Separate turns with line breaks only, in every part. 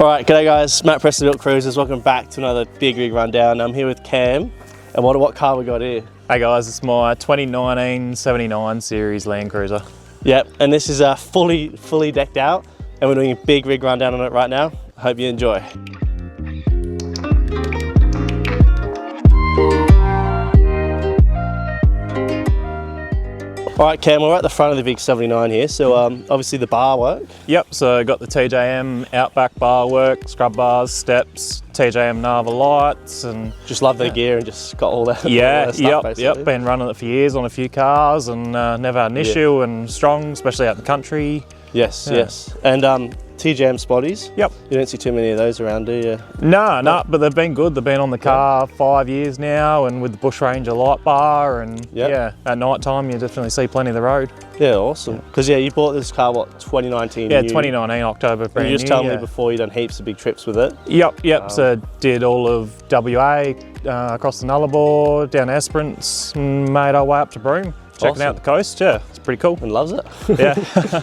Alright, g'day guys, Matt Preston Built Cruisers, welcome back to another big rig rundown. I'm here with Cam, and what car we got here?
Hey guys, it's my 2019 79 series Land Cruiser.
Yep, and this is fully decked out, and we're doing a big rig rundown on it right now. I hope you enjoy. Alright Cam, we're at the front of the big 79 here, so obviously the bar work.
Yep, so got the TJM Outback bar work, scrub bars, steps, TJM Nava lights, and
just love their gear and just got all that.
Yeah,
all that stuff,
yep, been running it for years on a few cars and never had an issue, and strong, especially out in the country.
Yes, yes. And TJM spotties.
Yep.
You don't see too many of those around, do you?
No, but they've been good. They've been on the car 5 years now, and with the Bush Ranger light bar, and yeah, at night time you definitely see plenty of the road.
Yeah, awesome. Because you bought this car, what, 2019?
Yeah, 2019 October, brand new.
You just told me before you done heaps of big trips with it.
Yep. So did all of WA, across the Nullarbor, down Esperance, and made our way up to Broome. Checking out the coast, yeah, it's pretty cool.
And loves it.
Yeah.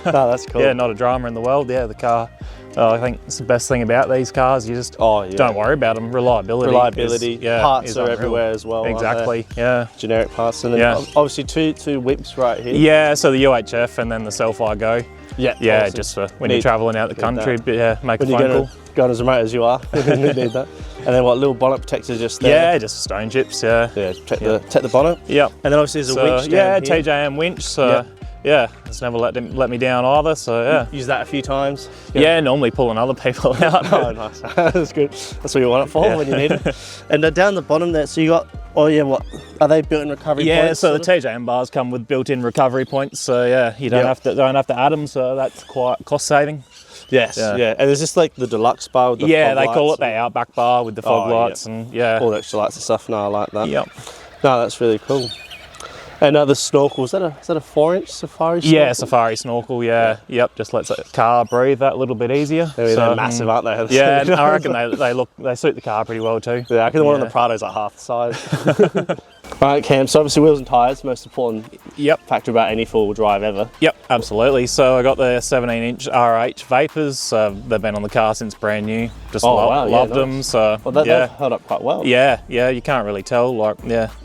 No, that's cool.
Yeah, not a drama in the world. Yeah, the car, I think it's the best thing about these cars. You just don't worry about them. Reliability.
Parts are everywhere as well.
Exactly, yeah.
Generic parts. And then obviously two whips right here.
Yeah, so the UHF and then the Self-I Go.
Yeah,
awesome. Just for when you're travelling out the country, but yeah, make a phone call.
Going as remote as you are, you need that. And then what, little bonnet protector just there?
Yeah, just stone chips, yeah.
Yeah, protect the bonnet.
Yep.
And then obviously there's a winch down here.
TJM winch, so yeah, it's never let me down either, so yeah.
Use that a few times?
Yeah, normally pulling other people out.
Oh, nice. That's good. That's what you want it for when you need it. And down the bottom there, so you got, what, are they built-in recovery points?
Yeah, so the TJM bars come with built-in recovery points, so yeah, you don't have to add them, so that's quite cost-saving.
Yes, yeah. And is this like the deluxe bar with the fog
they
lights
call it the Outback bar with the fog lights and
all the extra lights and stuff. No, I like that.
Yep.
No, that's really cool. And the snorkel, is that a 4-inch safari snorkel?
Yeah, safari snorkel, yeah. Yep, just lets the car breathe that little bit easier.
They're massive, aren't they?
Yeah, I reckon they suit the car pretty well too.
Yeah, I reckon the one on the Prado's like half the size. Right, Cam, so obviously wheels and tyres, most important factor about any four-wheel drive ever.
Yep, absolutely. So I got the 17-inch RH Vapors. They've been on the car since brand new. Just loved them. So
they've held up quite well.
Yeah, you can't really tell.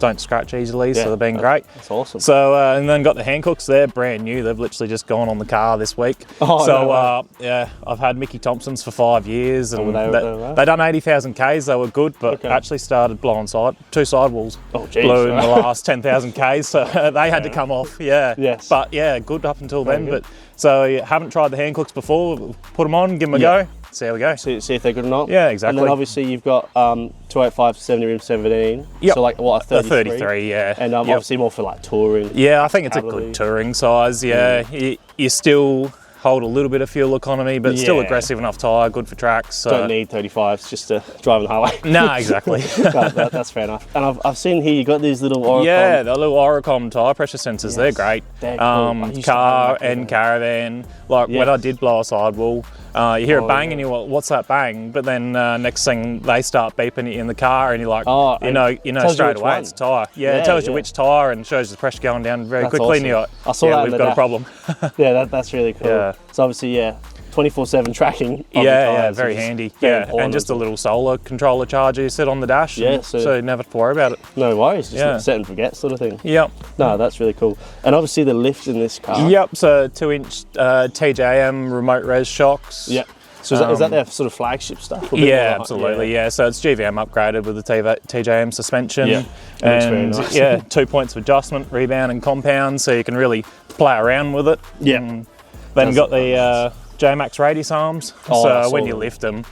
Don't scratch easily, so they've been great.
That's awesome.
So and then got the Hancooks. They're brand new. They've literally just gone on the car this week. I've had Mickey Thompsons for 5 years, and they done 80,000 Ks. They were good, but actually started blowing two sidewalls.
Oh, geez.
In the last 10,000 Ks, so they had to come off,
Yes.
But yeah, good up until then. But so you haven't tried the Hancooks before, put them on, give them a go, see how we go.
See if they're good or not.
Yeah, exactly.
And then obviously you've got 285 70 rim 17.
Yep.
So like what, a 33?
A 33, yeah.
And obviously more for like touring.
Yeah, I think it's a good touring size. Yeah, you still hold a little bit of fuel economy, but still aggressive enough tyre, good for tracks.
Don't need 35s just to drive on the highway.
No, exactly.
That's fair enough. And I've seen here you got these little Oricom.
Yeah, the little Oricom tyre pressure sensors. Yes, they're great.
They're cool.
Car and caravan. When I did blow a sidewall, you hear a bang and you're like, what's that bang? But then next thing they start beeping in the car and you're like, you know straight away it's a tyre. Yeah, it tells you which tyre and shows the pressure going down very quickly.
Awesome.
And you're like,
I saw that
we've got a problem.
Yeah, that's really cool. Yeah. So obviously, 24/7 tracking.
Yeah, very handy. And just a little solar controller charger you sit on the dash. Yeah, so you never have to worry about it.
No worries, just set and forget sort of thing.
Yep.
No, that's really cool. And obviously the lift in this car.
Yep, so 2-inch TJM remote res shocks.
Yep. So is that their sort of flagship stuff?
Yeah, absolutely. Yeah, so it's GVM upgraded with the TJM suspension.
Yeah,
and
very nice.
2 points of adjustment, rebound and compound, so you can really play around with it.
Yeah.
Then you got the J-Max radius arms. So when you lift them,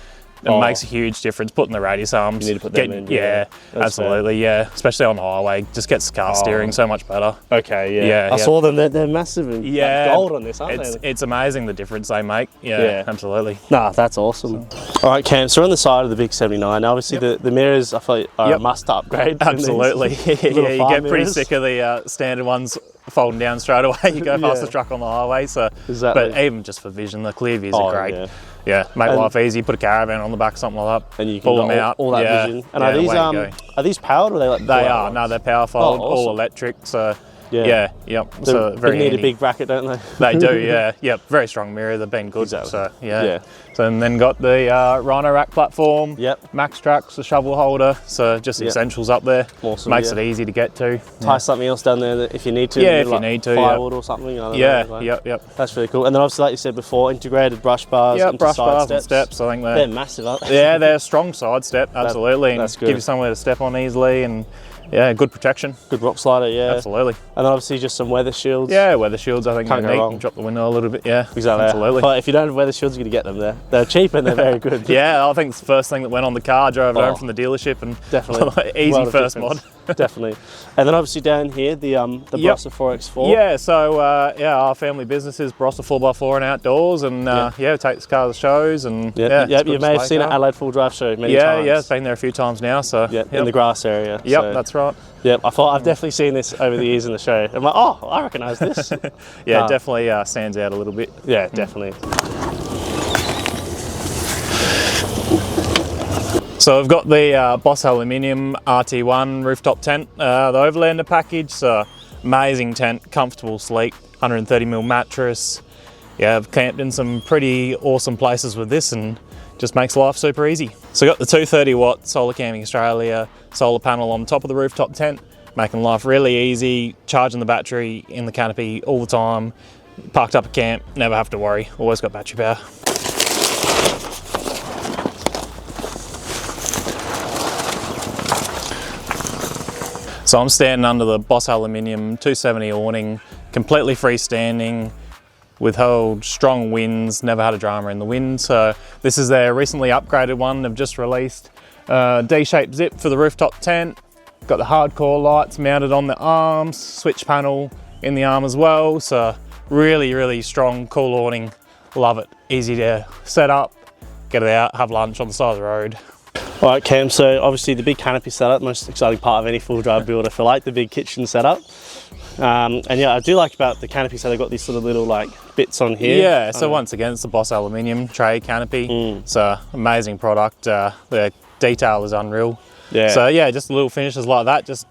it makes a huge difference. Putting the radius arms.
You need to put them in.
Yeah, absolutely. Fair. Yeah, especially on the highway, just gets the car steering so much better.
Okay, yeah. I saw them. They're massive and gold on this, aren't they?
It's amazing the difference they make. Yeah, absolutely.
Nah, that's awesome. All right, Cam. So we're on the side of the big 79. Obviously, the mirrors I feel are a must upgrade.
Absolutely. You get pretty sick of the standard ones folding down straight away. You go past the truck on the highway. So, but even just for vision, the clear views are great. Yeah, make life easy. Put a caravan on the back, something like that,
and you can
pull them out.
All that vision. And are these powered or are they like?
They are. No, they're power fold, all electric. So Yeah, yep. So very
need
handy.
a big bracket, don't they?
They do, yeah. Yep, very strong mirror. They've been good.
Exactly.
So So and then got the Rhino rack platform.
Yep.
Max tracks, the shovel holder. So just essentials up there.
Awesome.
Makes it easy to get to.
Tie something else down there if you need to.
Yeah, if you need to.
Firewood or something.
Yep.
That's really cool. And then obviously, like you said before, integrated brush bars.
Yeah, brush bars and
steps.
steps. I think
they're massive, aren't they?
Yeah, they're a strong side step, absolutely.
That's
and
good.
Give you somewhere to step on easily, and yeah, good protection.
Good rock slider, yeah.
Absolutely.
And then obviously just some weather shields.
Yeah, weather shields, I think
Can't
they're
go
neat.
wrong.
And drop the window a little bit, yeah.
Exactly.
Absolutely.
But if you don't have weather shields, you're going to get them there. They're cheap and they're very good.
Yeah, I think it's the first thing that went on the car, drove it home from the dealership, and
definitely.
easy first mod.
Definitely. And then obviously down here, the Barossa 4x4.
Yeah, so our family business is Barossa 4x4 and outdoors, and we take this car to shows, and
you may have seen it at Adelaide Full Drive Show many times.
Yeah, it's been there a few times now. So
in the grass area.
Yep, that's right.
Yep, I've definitely seen this over the years in the show. I'm like, oh, I recognise this.
It definitely stands out a little bit.
Yeah, definitely.
So I've got the Boss Aluminium RT1 rooftop tent, the Overlander package. So amazing tent, comfortable, sleek, 130mm mattress. Yeah, I've camped in some pretty awesome places with this, and just makes life super easy. So got the 230 watt Solar Camping Australia solar panel on top of the rooftop tent, making life really easy, charging the battery in the canopy all the time, parked up at camp, never have to worry, always got battery power. So I'm standing under the Boss Aluminium 270 awning, completely freestanding, withheld strong winds, never had a drama in the wind. So this is their recently upgraded one. They've just released D-shaped zip for the rooftop tent. Got the hardcore lights mounted on the arms, switch panel in the arm as well. So really, really strong, cool awning. Love it. Easy to set up, get it out, have lunch on the side of the road.
All right, Cam, so obviously the big canopy setup, most exciting part of any full drive build, I feel like, the big kitchen setup. And yeah, I do like about the canopy, so they've got these sort of little like bits on here.
Yeah, so once again, it's the Boss Aluminium tray canopy. So amazing product, the detail is unreal.
Yeah.
So yeah, just little finishes like that, just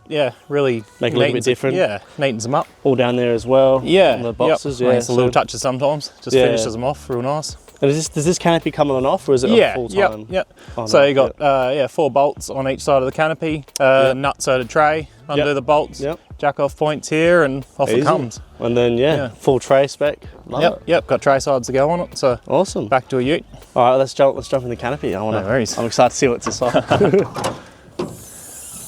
really
make it a little bit different.
Yeah, neatens them up.
All down there as well.
Yeah.
On the boxes,
so little touches sometimes, just finishes them off real nice.
And does this canopy come on and off, or is it a full time?
Yep. So you got 4 bolts on each side of the canopy, nut-sided tray under the bolts, jack-off points here, and off it comes.
And then full tray spec. Love it.
Got tray sides to go on it. So
awesome.
Back to a ute.
All right, let's jump in the canopy. I'm excited to see what's inside.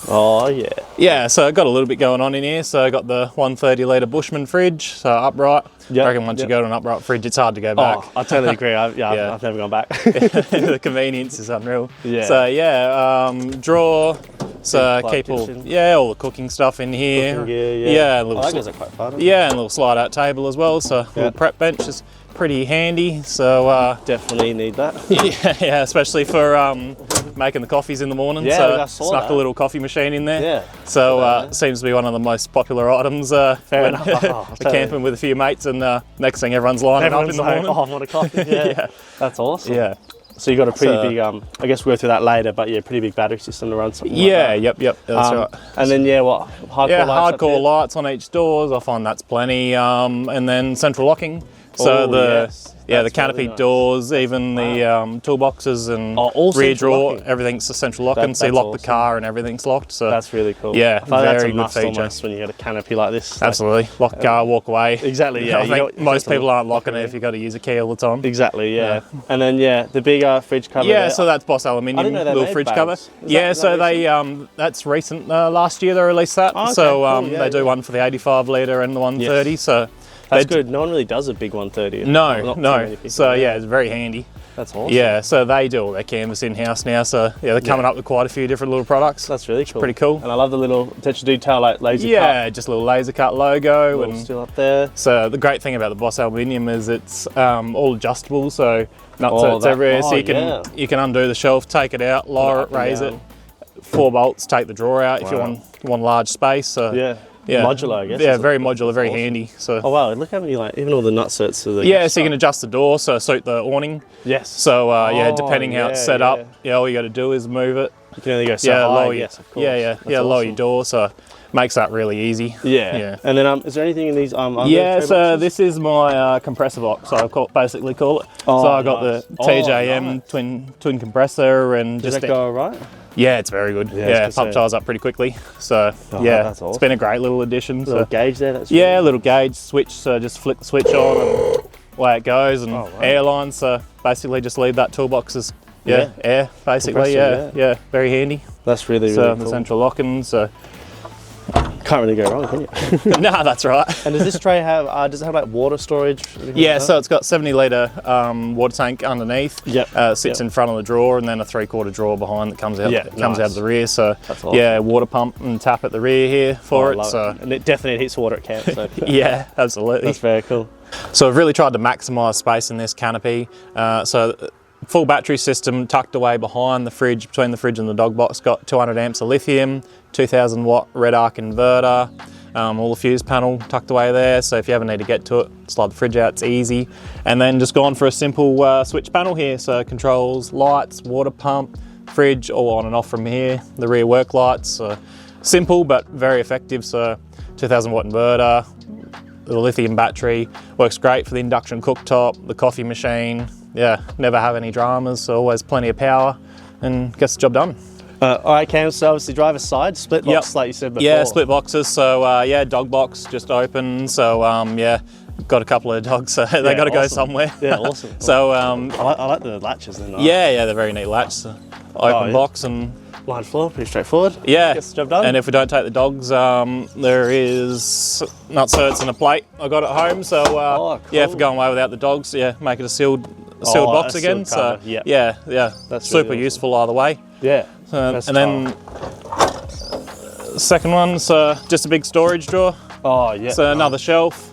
Oh yeah.
Yeah, so I've got a little bit going on in here. So I got the 130 litre Bushman fridge, so upright. I reckon once you go to an upright fridge, it's hard to go back.
Oh, I totally agree. I've never gone back.
The convenience is unreal.
Yeah.
So drawer. So keep all the cooking stuff in here.
Cooking gear,
and
those are quite fun.
Yeah, and a little slide out table as well. So little prep bench is pretty handy. So
definitely need that.
yeah, especially for making the coffees in the morning.
Yeah,
so snuck a little coffee machine in there.
Yeah.
So seems to be one of the most popular items.
Fair enough.
We're camping with a few mates, and next thing everyone's lining up in the morning.
Oh, I want a coffee. Yeah. That's awesome.
Yeah.
So you got a pretty big, I guess we'll go through that later, but pretty big battery system to run something like that.
Yep, that's right.
And then hardcore lights
hardcore lights on each doors. I find that's plenty. And then central locking. So the canopy doors, even the toolboxes and rear drawer, everything's a central locking. So you lock the car and everything's locked. So
that's really cool.
Yeah, very good feature.
Almost when you get a canopy like this.
Absolutely, lock the car, walk away.
Exactly. Yeah,
I think most people aren't locking it if you've got to use a key all the time.
Exactly. Yeah. And then the big fridge cover.
Yeah, so that's Boss Aluminium little fridge cover. So they that's recent. Last year they released that. They do one for the 85 litre and the 130. So.
That's good. No one really does a big 130.
No. So it's very handy.
That's awesome.
Yeah, so they do all their canvas in-house now. So they're coming up with quite a few different little products.
That's really cool.
Pretty cool.
And I love the little attention to detail, like laser cut.
Yeah, just a little laser cut logo.
And still up there.
So the great thing about the Boss Aluminium is it's all adjustable. So nuts everywhere. So you can undo the shelf, take it out, lower it, raise it. 4 bolts, take the drawer out if you want a large space. So
modular, I guess.
Yeah, very modular, very handy. So.
Oh wow! Look how many even all the nut certs. So
you can adjust the door so suit the awning.
Yes.
So depending how it's set up, all you got to do is move it.
You can only go so high.
Lower your door. So makes that really easy.
Yeah. And then is there anything in these?
Yeah, so this is my compressor box. So I basically call it. So I got the TJM twin compressor and
Does that go all right?
Yeah, it's very good. Yeah, pump ties up pretty quickly. So
that's awesome.
It's been a great little addition.
Little gauge there. That's
little gauge switch. So just flick the switch on and away it goes. And airline. So basically just leave that toolbox as air basically. Yeah, very handy.
That's really
cool.
The
central locking. So
can't really go wrong, can you?
No, that's right.
And does this tray have? Does it have like water storage?
Yeah, so it's got 70-litre water tank underneath.
Yep.
Sits in front of the drawer, and then a 3/4 drawer behind that comes out. Comes out of the rear. So
that's awesome.
Yeah, water pump and tap at the rear here for it. So
and it definitely hits water at camp. So.
Yeah, absolutely.
That's very cool.
So I've really tried to maximise space in this canopy. Full battery system tucked away behind the fridge, between the fridge and the dog box. Got 200 amps of lithium, 2000 watt red arc inverter, all the fuse panel tucked away there. So if you ever need to get to it, slide the fridge out, it's easy. And then just gone for a simple switch panel here. So controls lights, water pump, fridge, all on and off from here. The rear work lights, simple but very effective. So 2000 watt inverter, the lithium battery, works great for the induction cooktop, the coffee machine. Yeah, never have any dramas, so always plenty of power and gets the job done.
All right, Cam, so obviously driver's side, split box like you said before.
Yeah, split boxes, so dog box just open, so got a couple of dogs, so they got to go somewhere.
Yeah, awesome.
So
I like the latches then.
Yeah, they're very neat latch. So open box and
line floor, pretty straightforward.
Yeah,
gets the job done.
And if we don't take the dogs, there is nut certs and a plate I got at home, so
cool.
if we're going away without the dogs, make it a sealed box again.
So
that's super
really
useful either way.
Yeah.
And then second one's just a big storage drawer.
Oh yeah.
So another shelf.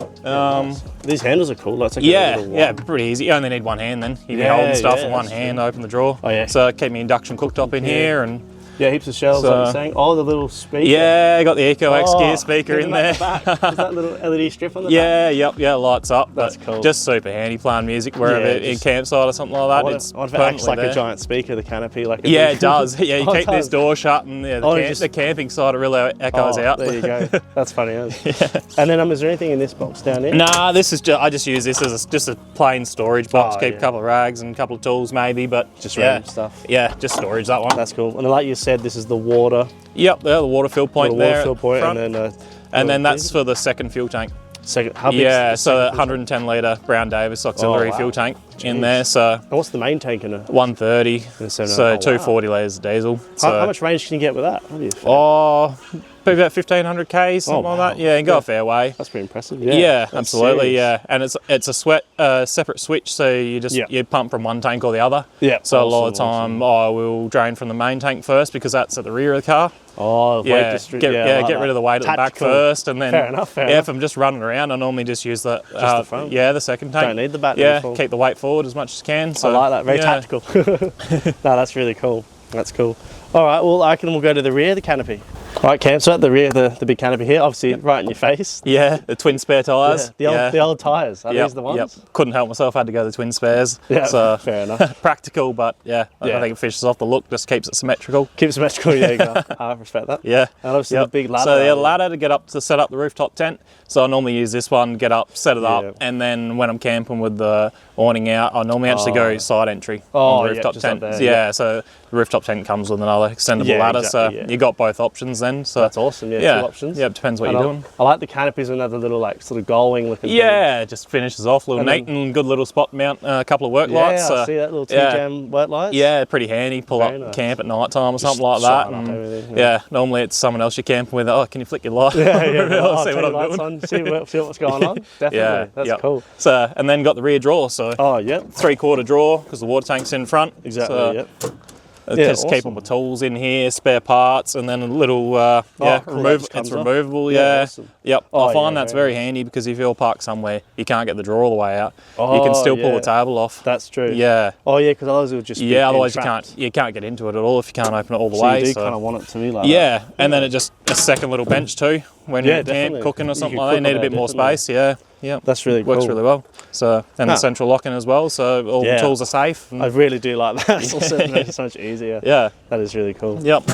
These handles are cool. That's like
pretty easy. You only need one hand then. You can be holding stuff in one hand, open the drawer.
Oh yeah.
So keep my induction cooktop in here and.
Yeah, heaps of shelves, like you're saying. Oh, the little speaker.
Yeah, I got the Eco X gear speaker in there.
Is that little LED strip on the back?
Yeah, lights up.
That's cool.
Just super handy playing music wherever in campsite or something like that.
What if it acts like a giant speaker, the canopy? Like
it does. Yeah, you keep this door shut and the camping side it really echoes out.
There you go. That's funny. And then is there anything in this box down here?
Nah, this is I just use this as just a plain storage box. Keep a couple of rags and a couple of tools maybe, but
just random stuff.
Yeah, just storage, that one.
That's cool. And like you said, this is the water.
Yep, the water fill point there.
Water fill point,
and then that's for the second fuel tank.
How big
so 110 litre Brown Davis auxiliary fuel tank in there. So
and what's the main tank in it?
130. So 240 litres of diesel.
How much range can you get with that?
Probably about 1500 k's, something like that. Yeah, and go a fair way.
That's pretty impressive.
Yeah, absolutely. Yeah, and it's a separate switch, so you pump from one tank or the other.
Yeah.
So a lot of the time, I will drain from the main tank first because that's at the rear of the car.
Oh,
get rid of the weight at the back first, and then
fair enough.
If I'm just running around, I normally just use the front. The second tank.
Don't need the battery.
Keep the weight forward as much as can. So
I like that. Very tactical. No, that's really cool. That's cool. All right, well, I reckon we'll go to the rear of the canopy. All right, Cam, so at the rear of the big canopy here, obviously right in your face.
Yeah, the twin spare tyres.
The old tyres, are these the ones?
Yep. Couldn't help myself, had to go the twin spares.
Yeah,
so
fair enough.
Practical, but I think it finishes off the look, just keeps it symmetrical.
Keeps it symmetrical, yeah, you go. I respect that.
Yeah.
And obviously the big ladder.
So the ladder to get up to set up the rooftop tent. So I normally use this one, get up, set it up, and then when I'm camping with the awning out, I normally actually go side entry on the rooftop tent. So the rooftop tent comes with another extendable ladder, so you got both options then. So
that's awesome. Yeah, two options.
Yeah, it depends what you're doing.
I like the canopies and another little sort of gullwing looking thing.
Yeah, just finishes off a little neat and good little spot mount, a couple of work lights.
Yeah, I see that little TJM work lights.
Yeah, pretty handy. Pull up camp at night time or something like that. And normally it's someone else you're camping with. Oh, can you flick your light?
See
what I'm doing.
See what's going on. Definitely. That's cool.
So and then got the rear drawer. So 3/4 drawer because the water tank's in front.
Exactly.
Just keep all my tools in here, spare parts, and then a little it's removable. Awesome. Yep. I find that's very handy because if you're parked somewhere, you can't get the drawer all the way out. You can still pull the table off.
That's true.
Yeah.
Oh yeah, because otherwise it would just be
otherwise
entrapped.
you can't get into it at all if you can't open it all the way.
You do kind of want it to be like that.
And then it just a second little bench too when you're camp cooking or something like that. You need a bit more space. Yeah,
that's really cool.
Works really well. So and the central locking as well, so all the tools are safe.
I really do like that. It's also so much easier.
Yeah,
that is really cool.
Yep.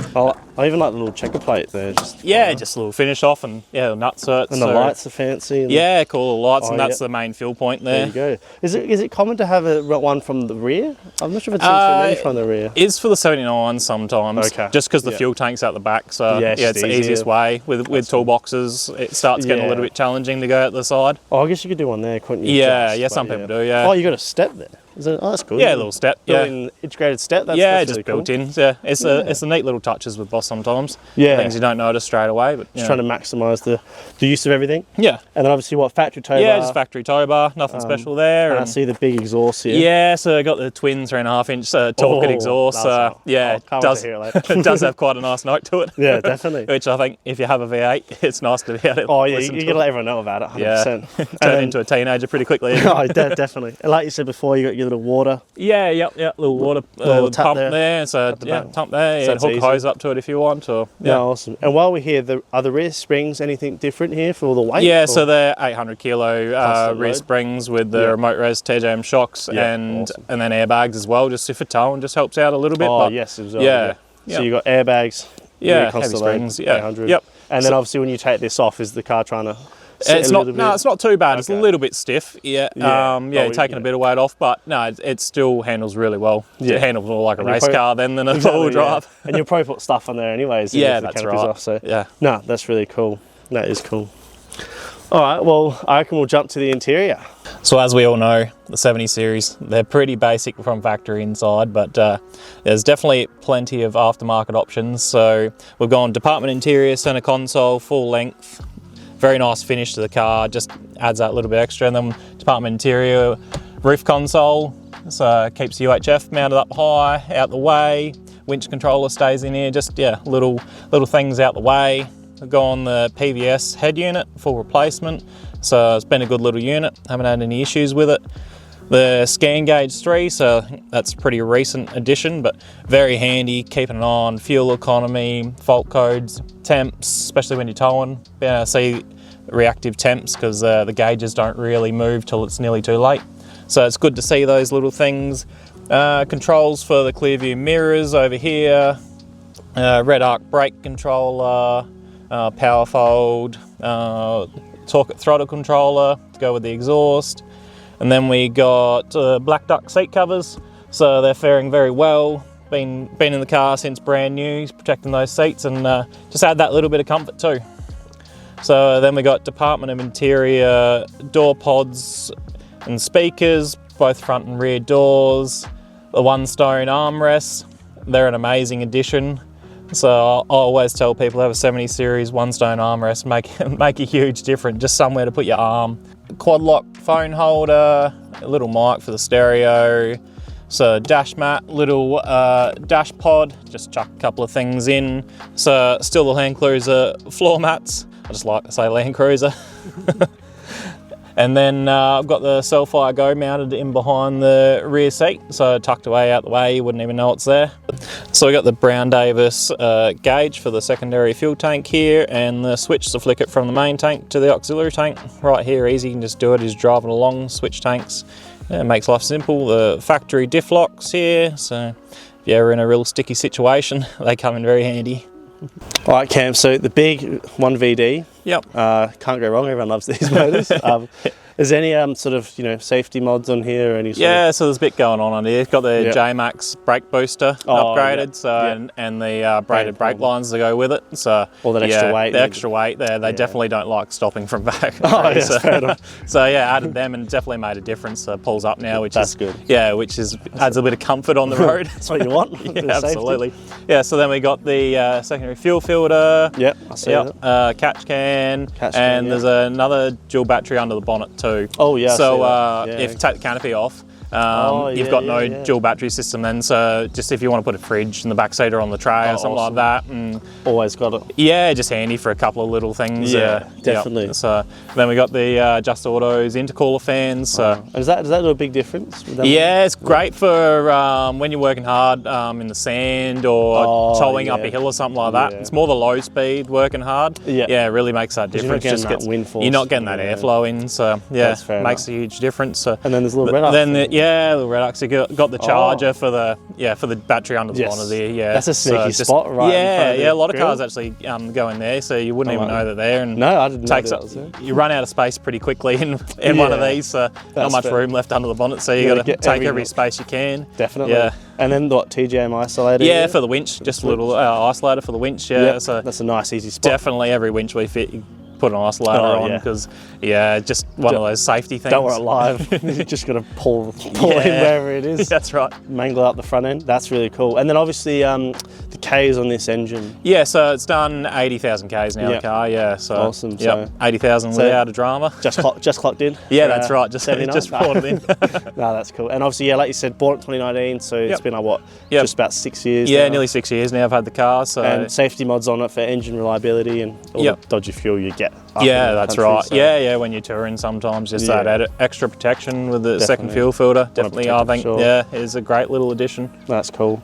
I even like the little checker plate there. Just
just a little finish off, and the nutserts.
And the lights are fancy. And
cool lights, and that's the main fuel point there.
There you go. Is it common to have one from the rear? I'm not sure if it's too many from the rear.
It's for the 79 sometimes, just because the fuel tank's out the back. So it's the easiest way. With toolboxes, it starts getting a little bit challenging to go out the side.
Oh, I guess you could do one there, couldn't you?
Some people do. Yeah.
Oh, you got a step there. That's good.
Yeah, a little step.
Built-in integrated step. That's
just
really
built
cool.
in. Yeah, it's the neat little touches with Boss sometimes.
Yeah,
things you don't notice straight away. But
just trying to maximise the use of everything. Yeah, and then obviously factory tow bar.
Yeah, just factory tow bar. Nothing special there.
And I see the big exhaust here.
Yeah, so I got the twin 3.5 inch Talkit exhaust. It does have quite a nice note to it.
Yeah, definitely.
Which I think if you have a V8, it's nice to be able to.
Oh yeah, you got to let everyone know about it. 100%.
Turn into a teenager pretty quickly.
Oh, definitely. And like you said before, you got your little water.
Yeah, little water pump there. So pump there.
So
hook a hose up to it if you want.
Awesome. And while we're here, are the rear springs anything different here for all the weight?
Yeah, so they're 800 kilo rear springs with the remote res TJM shocks and then airbags as well, just for towing, just helps out a little bit.
Oh yes, as well. So you got airbags.
Heavy springs.
800. Yep. And then obviously when you take this off, is the car trying to?
It's not too bad. Okay. It's a little bit stiff. Taking a bit of weight off, but no, it still handles really well. Yeah. It handles more like a race car than a four-wheel drive.
And you'll probably put stuff on there anyways.
That's right.
Off, so no, that's really cool. That is cool. All right, well, I reckon we'll jump to the interior.
So as we all know, the 70 series, they're pretty basic from factory inside, but there's definitely plenty of aftermarket options. So we've gone department interior, center console, full length. Very nice finish to the car, just adds that little bit extra. And then department interior, roof console, so keeps the UHF mounted up high, out the way. Winch controller stays in here, just little things out the way. We've gone the PVS head unit, full replacement. So it's been a good little unit, haven't had any issues with it. The scan gauge 3, so that's a pretty recent addition, but very handy, keeping an eye on fuel economy, fault codes, temps, especially when you're towing. Being able to see reactive temps because the gauges don't really move till it's nearly too late. So it's good to see those little things. Controls for the clear view mirrors over here, red arc brake controller, power fold, Talkit throttle controller to go with the exhaust. And then we got black duck seat covers, so they're faring very well. Been in the car since brand new, protecting those seats, and just add that little bit of comfort too. So then we got Department of Interior door pods and speakers, both front and rear doors. The 1-stone armrests, they're an amazing addition. So I always tell people have a 70 series 1-stone armrest, make a huge difference, just somewhere to put your arm. Quad lock phone holder, a little mic for the stereo, so dash mat, little dash pod, just chuck a couple of things in. So still the Land Cruiser floor mats, I just like to say Land Cruiser. And then I've got the Cellfire Go mounted in behind the rear seat, so tucked away out the way, you wouldn't even know it's there. So we got the Brown Davis gauge for the secondary fuel tank here, and the switch to flick it from the main tank to the auxiliary tank. Right here, easy, you can just do it as driving along, switch tanks. It makes life simple. The factory diff locks here, so if you're ever in a real sticky situation, they come in very handy.
All right, Cam, so the big 1VD.
Yep.
Can't go wrong, everyone loves these motors. Is there any sort of safety mods on here or any sort of...
so there's a bit going on here. Got the J-Max brake booster upgraded, and the braided brake lines that go with it. So
all that extra weight.
The extra weight there, they definitely don't like stopping from back.
Fair enough.
So added them and definitely made a difference. Pulls up now, which is
good.
Yeah, which adds a bit of comfort on the road.
That's what you want.
Absolutely. Yeah, so then we got the secondary fuel filter.
Yep, I see that.
Catch can, there's another dual battery under the bonnet too.
Oh yeah.
So if you take the canopy off, you've got no dual battery system then, so just if you want to put a fridge in the back seat or on the tray or something like that. And
always got it.
Yeah, just handy for a couple of little things.
Yeah, definitely.
So then we got the Just Autos intercooler fans. So
does that do a big difference?
Yeah, it's great for when you're working hard in the sand or towing up a hill or something like that. It's more the low speed working hard. Yeah, it really makes that difference.
You're not getting that wind force.
You're not getting that airflow in, so yeah, makes a huge difference. So,
and then there's a little red arc.
Yeah, little redox. You got the charger for the battery under the bonnet there. Yeah,
that's a sneaky spot, right?
Yeah, a lot of cars actually go in there, so you wouldn't even know they're there. And
no, I didn't know that was there.
You run out of space pretty quickly in one of these. So not much room left under the bonnet, so you got to take every space you can.
Definitely. Yeah. And then what, TGM isolator?
Yeah, for the winch, just a little isolator for the winch. Yeah, so
that's a nice easy spot.
Definitely every winch we fit, you put an isolator on, because just one of those safety things.
Don't want it live. You just got to pull in wherever it is.
That's right.
Mangle out the front end. That's really cool. And then obviously the K's on this engine.
Yeah, so it's done 80,000 Ks now, the car. Yeah, so
awesome. So
80,000 without a drama.
Just clocked in.
Yeah, that's right. Just brought it in.
No, that's cool. And obviously, like you said, bought it in 2019, so it's been like what, just about 6 years.
Yeah, nearly 6 years now I've had the car. So
and safety mods on it for engine reliability and all the dodgy fuel you get.
Yeah, that's right. So. Yeah, when you're touring sometimes, just that extra protection with the second fuel filter. Definitely, I think, it is a great little addition.
That's cool.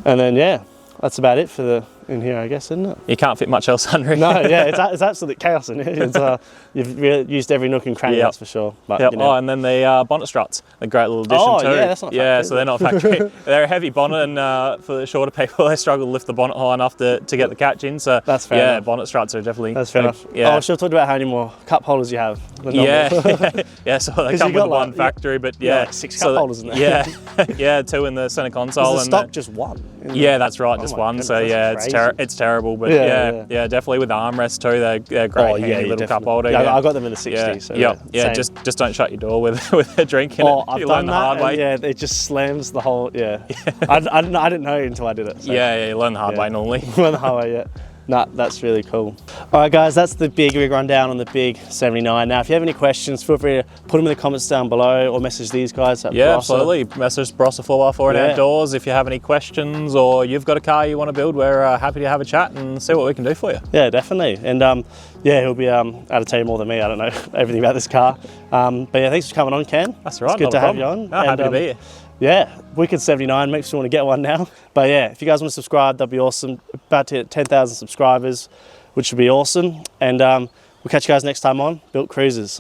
And then, that's about it for in here, I guess, isn't it?
You can't fit much else under it.
No, it's absolute chaos in here. You've used every nook and cranny, that's for sure. But,
and then the bonnet struts, a great little addition too.
Yeah, that's not factory.
So they're not factory. They're a heavy bonnet, and for the shorter people, they struggle to lift the bonnet high enough to get the catch in. So
that's fair enough.
Bonnet struts are definitely.
That's fair enough. Yeah. I should have talked about how many more cup holders you have.
So they come with one factory, but
6 cup holders in there.
Yeah, 2 in the centre console.
Is the stock just 1?
Yeah, that's right, just 1. So it's terrible, but definitely with the armrests too. They're great, handy little cup holder.
Yeah, I got them in the 60. So
just don't shut your door with a drink in it.
I've
you
done
learn the hard way.
Yeah, it just slams the whole. I didn't know until I did it. So.
You learn the hard way normally.
Learn the hard way, Nah, that's really cool. All right, guys, that's the big rig rundown on the big 79. Now, if you have any questions, feel free to put them in the comments down below or message these guys at Barossa.
Absolutely. Message Barossa 4x4 and Outdoors if you have any questions or you've got a car you want to build. We're happy to have a chat and see what we can do for you.
Yeah, definitely. And he'll be able to tell you more than me. I don't know everything about this car. But thanks for coming on, Ken.
That's right.
It's good to have you on.
Happy to be here.
Yeah, Wicked 79 makes me want to get one now. But if you guys want to subscribe, that'd be awesome. About to hit 10,000 subscribers, which would be awesome. And we'll catch you guys next time on Built Cruisers.